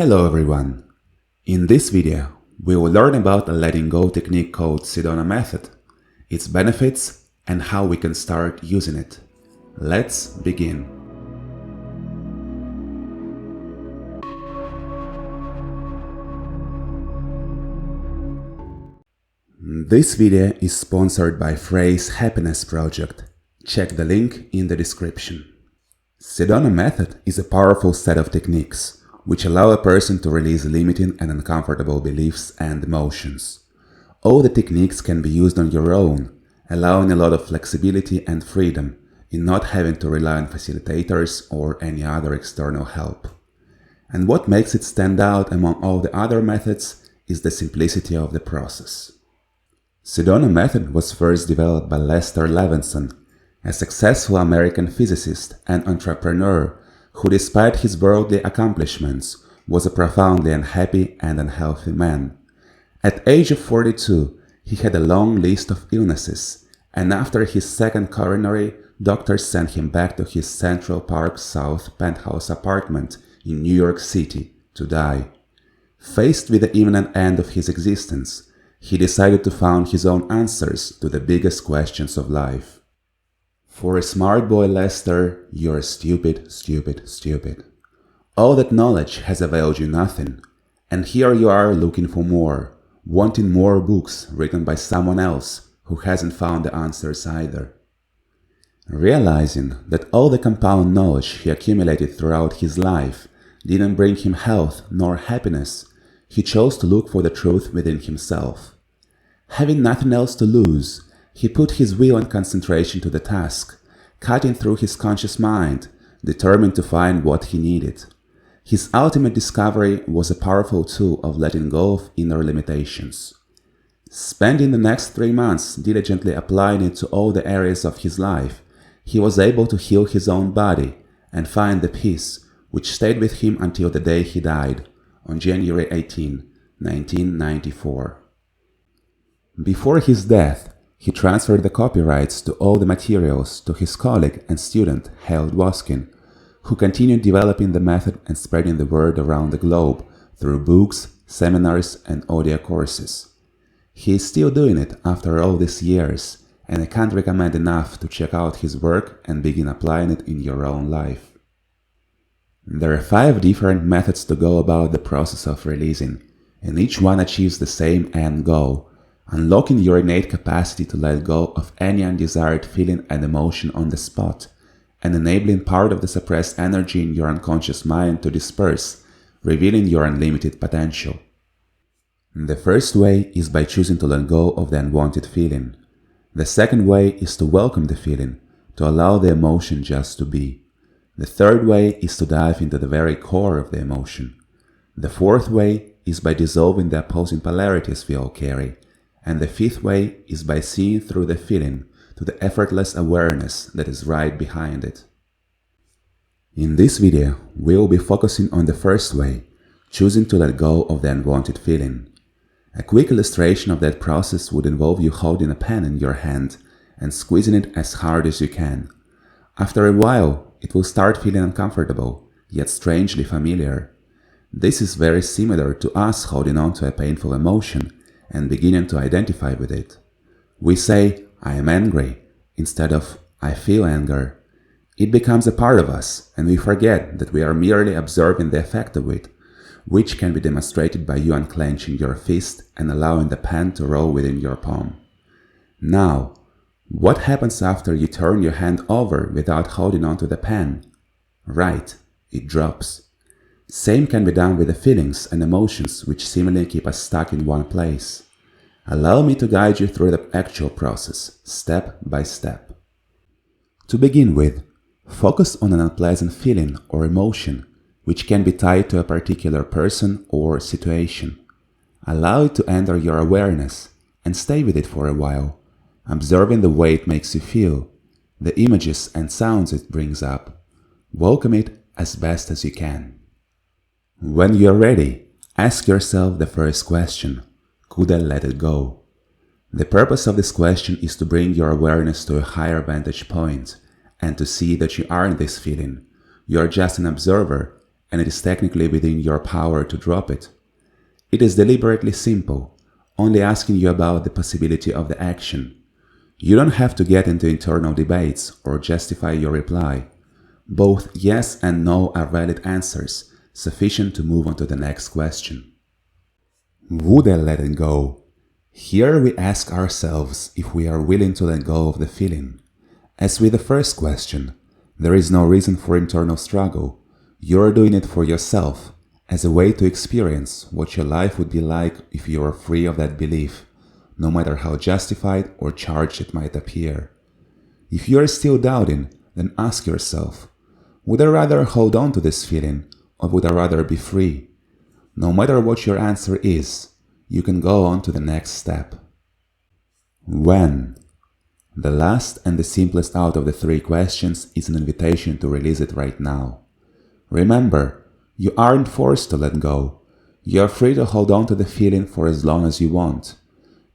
Hello everyone! In this video, we will learn about a letting go technique called Sedona Method, its benefits, and how we can start using it. Let's begin. This video is sponsored by Freyr's Happiness Project. Check the link in the description. Sedona Method is a powerful set of techniques which allow a person to release limiting and uncomfortable beliefs and emotions. All the techniques can be used on your own, allowing a lot of flexibility and freedom in not having to rely on facilitators or any other external help. And what makes it stand out among all the other methods is the simplicity of the process. Sedona Method was first developed by Lester Levinson, a successful American physicist and entrepreneur who, despite his worldly accomplishments, was a profoundly unhappy and unhealthy man. At age of 42, he had a long list of illnesses, and after his second coronary, doctors sent him back to his Central Park South penthouse apartment in New York City to die. Faced with the imminent end of his existence, he decided to find his own answers to the biggest questions of life. For a smart boy, Lester, you're stupid, stupid, stupid. All that knowledge has availed you nothing, and here you are looking for more, wanting more books written by someone else who hasn't found the answers either. Realizing that all the compound knowledge he accumulated throughout his life didn't bring him health nor happiness, he chose to look for the truth within himself. Having nothing else to lose, he put his will and concentration to the task, cutting through his conscious mind, determined to find what he needed. His ultimate discovery was a powerful tool of letting go of inner limitations. Spending the next 3 months diligently applying it to all the areas of his life, he was able to heal his own body and find the peace which stayed with him until the day he died, on January 18, 1994. Before his death, he transferred the copyrights to all the materials to his colleague and student, Harold Waskin, who continued developing the method and spreading the word around the globe through books, seminars, and audio courses. He is still doing it after all these years, and I can't recommend enough to check out his work and begin applying it in your own life. There are 5 different methods to go about the process of releasing, and each one achieves the same end goal: unlocking your innate capacity to let go of any undesired feeling and emotion on the spot, and enabling part of the suppressed energy in your unconscious mind to disperse, revealing your unlimited potential. The first way is by choosing to let go of the unwanted feeling. The second way is to welcome the feeling, to allow the emotion just to be. The third way is to dive into the very core of the emotion. The fourth way is by dissolving the opposing polarities we all carry. And the fifth way is by seeing through the feeling to the effortless awareness that is right behind it. In this video, we will be focusing on the first way, choosing to let go of the unwanted feeling. A quick illustration of that process would involve you holding a pen in your hand and squeezing it as hard as you can. After a while, it will start feeling uncomfortable, yet strangely familiar. This is very similar to us holding on to a painful emotion and beginning to identify with it. We say, I am angry, instead of, I feel anger. It becomes a part of us, and we forget that we are merely observing the effect of it, which can be demonstrated by you unclenching your fist and allowing the pen to roll within your palm. Now, what happens after you turn your hand over without holding onto the pen? Right, it drops. Same can be done with the feelings and emotions which seemingly keep us stuck in one place. Allow me to guide you through the actual process, step by step. To begin with, focus on an unpleasant feeling or emotion which can be tied to a particular person or situation. Allow it to enter your awareness and stay with it for a while, observing the way it makes you feel, the images and sounds it brings up. Welcome it as best as you can. When you are ready, ask yourself the first question: could I let it go? The purpose of this question is to bring your awareness to a higher vantage point and to see that you aren't this feeling. You are just an observer and it is technically within your power to drop it. It is deliberately simple, only asking you about the possibility of the action. You don't have to get into internal debates or justify your reply. Both yes and no are valid answers, sufficient to move on to the next question. Would I let it go? Here we ask ourselves if we are willing to let go of the feeling. As with the first question, there is no reason for internal struggle. You're doing it for yourself, as a way to experience what your life would be like if you were free of that belief, no matter how justified or charged it might appear. If you are still doubting, then ask yourself, would I rather hold on to this feeling, or would I rather be free? No matter what your answer is, you can go on to the next step. When? The last and the simplest out of the three questions is an invitation to release it right now. Remember, you aren't forced to let go. You are free to hold on to the feeling for as long as you want.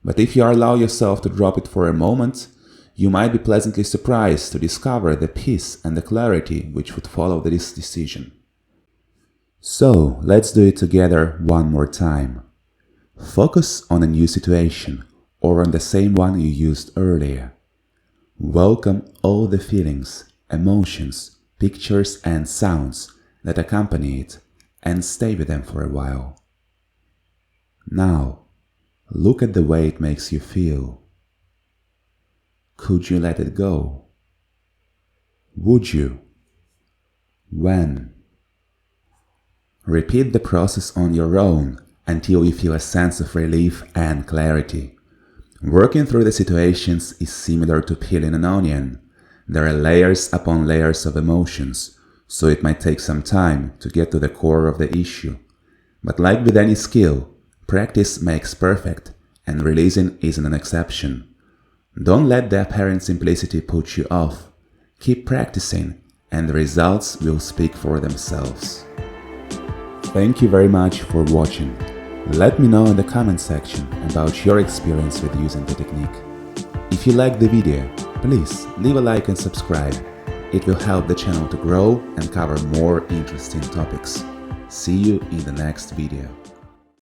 But if you allow yourself to drop it for a moment, you might be pleasantly surprised to discover the peace and the clarity which would follow this decision. So, let's do it together one more time. Focus on a new situation, or on the same one you used earlier. Welcome all the feelings, emotions, pictures and sounds that accompany it, and stay with them for a while. Now, look at the way it makes you feel. Could you let it go? Would you? When? Repeat the process on your own until you feel a sense of relief and clarity. Working through the situations is similar to peeling an onion. There are layers upon layers of emotions, so it might take some time to get to the core of the issue. But like with any skill, practice makes perfect, and releasing isn't an exception. Don't let the apparent simplicity put you off. Keep practicing, and the results will speak for themselves. Thank you very much for watching. Let me know in the comment section about your experience with using the technique. If you liked the video, please leave a like and subscribe. It will help the channel to grow and cover more interesting topics. See you in the next video.